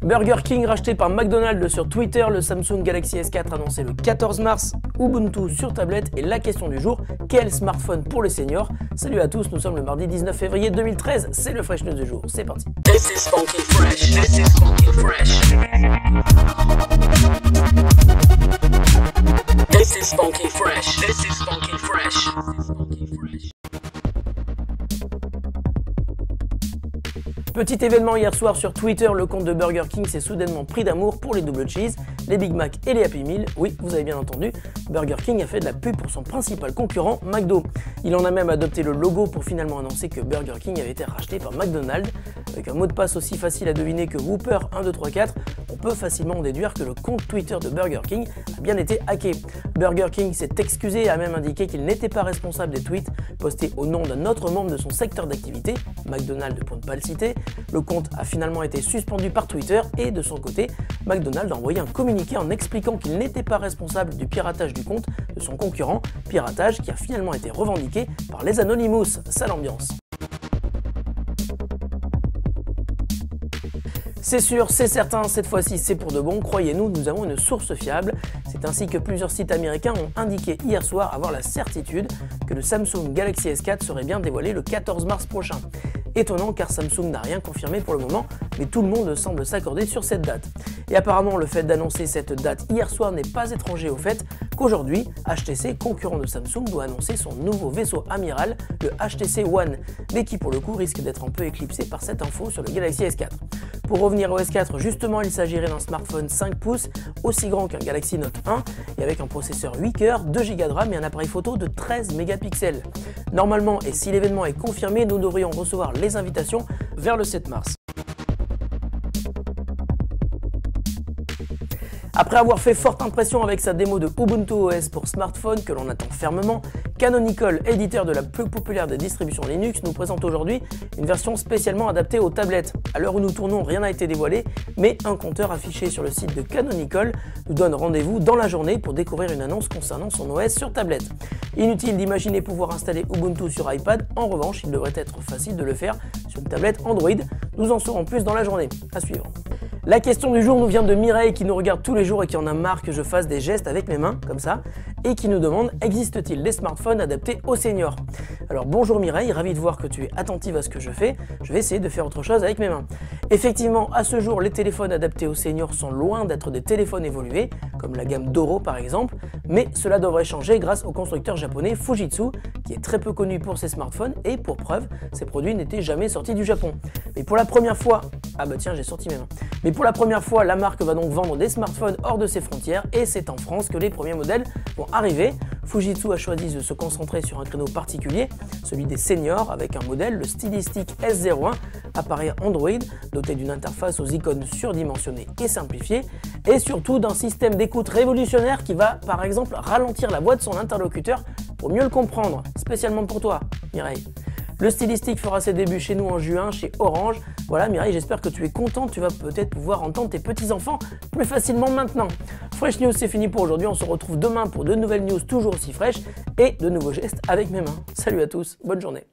Burger King racheté par McDonald's sur Twitter, le Samsung Galaxy S4 annoncé le 14 mars, Ubuntu sur tablette et la question du jour, quel smartphone pour les seniors? Salut à tous, nous sommes le mardi 19 février 2013, c'est le Fresh News du jour, c'est parti. This is funky fresh. This is funky fresh. This is funky fresh. This is funky fresh. Petit événement hier soir sur Twitter, le compte de Burger King s'est soudainement pris d'amour pour les double cheese, les Big Mac et les Happy Meal. Oui, vous avez bien entendu, Burger King a fait de la pub pour son principal concurrent, McDo. Il en a même adopté le logo pour finalement annoncer que Burger King avait été racheté par McDonald's. Avec un mot de passe aussi facile à deviner que Whopper 1234, on peut facilement en déduire que le compte Twitter de Burger King a bien été hacké. Burger King s'est excusé et a même indiqué qu'il n'était pas responsable des tweets postés au nom d'un autre membre de son secteur d'activité, McDonald's pour ne pas le citer. Le compte a finalement été suspendu par Twitter et de son côté, McDonald's a envoyé un communiqué en expliquant qu'il n'était pas responsable du piratage du compte de son concurrent, piratage qui a finalement été revendiqué par les Anonymous. Sale ambiance. C'est sûr, c'est certain, cette fois-ci c'est pour de bon, croyez-nous, nous avons une source fiable. C'est ainsi que plusieurs sites américains ont indiqué hier soir avoir la certitude que le Samsung Galaxy S4 serait bien dévoilé le 14 mars prochain. Étonnant car Samsung n'a rien confirmé pour le moment, mais tout le monde semble s'accorder sur cette date. Et apparemment le fait d'annoncer cette date hier soir n'est pas étranger au fait qu'aujourd'hui, HTC, concurrent de Samsung, doit annoncer son nouveau vaisseau amiral, le HTC One, mais qui pour le coup risque d'être un peu éclipsé par cette info sur le Galaxy S4. Pour revenir au S4, justement il s'agirait d'un smartphone 5 pouces, aussi grand qu'un Galaxy Note 1, et avec un processeur 8 cœurs, 2 Go de RAM et un appareil photo de 13 mégapixels. Normalement, et si l'événement est confirmé, nous devrions recevoir les invitations vers le 7 mars. Après avoir fait forte impression avec sa démo de Ubuntu OS pour smartphone que l'on attend fermement, Canonical, éditeur de la plus populaire des distributions Linux, nous présente aujourd'hui une version spécialement adaptée aux tablettes. À l'heure où nous tournons, rien n'a été dévoilé, mais un compteur affiché sur le site de Canonical nous donne rendez-vous dans la journée pour découvrir une annonce concernant son OS sur tablette. Inutile d'imaginer pouvoir installer Ubuntu sur iPad, en revanche, il devrait être facile de le faire sur une tablette Android. Nous en saurons plus dans la journée. À suivre. La question du jour nous vient de Mireille qui nous regarde tous les jours et qui en a marre que je fasse des gestes avec mes mains, comme ça, et qui nous demande « Existe-t-il des smartphones adaptés aux seniors ?» Alors bonjour Mireille, ravi de voir que tu es attentive à ce que je fais essayer de faire autre chose avec mes mains. Effectivement, à ce jour, les téléphones adaptés aux seniors sont loin d'être des téléphones évolués, comme la gamme Doro par exemple, mais cela devrait changer grâce au constructeur japonais Fujitsu, qui est très peu connu pour ses smartphones et pour preuve, ses produits n'étaient jamais sortis du Japon. Mais pour la première fois, ah bah tiens j'ai sorti mes mains. Mais pour la première fois, la marque va donc vendre des smartphones hors de ses frontières et c'est en France que les premiers modèles vont arriver. Fujitsu a choisi de se concentrer sur un créneau particulier, celui des seniors, avec un modèle, le Stylistic S01, appareil Android, doté d'une interface aux icônes surdimensionnées et simplifiées, et surtout d'un système d'écoute révolutionnaire qui va, par exemple, ralentir la voix de son interlocuteur pour mieux le comprendre, spécialement pour toi, Mireille. Le Stylistic fera ses débuts chez nous en juin, chez Orange. Voilà Mireille, j'espère que tu es contente, tu vas peut-être pouvoir entendre tes petits-enfants plus facilement maintenant. Fresh News, c'est fini pour aujourd'hui, on se retrouve demain pour de nouvelles news toujours aussi fraîches et de nouveaux gestes avec mes mains. Salut à tous, bonne journée.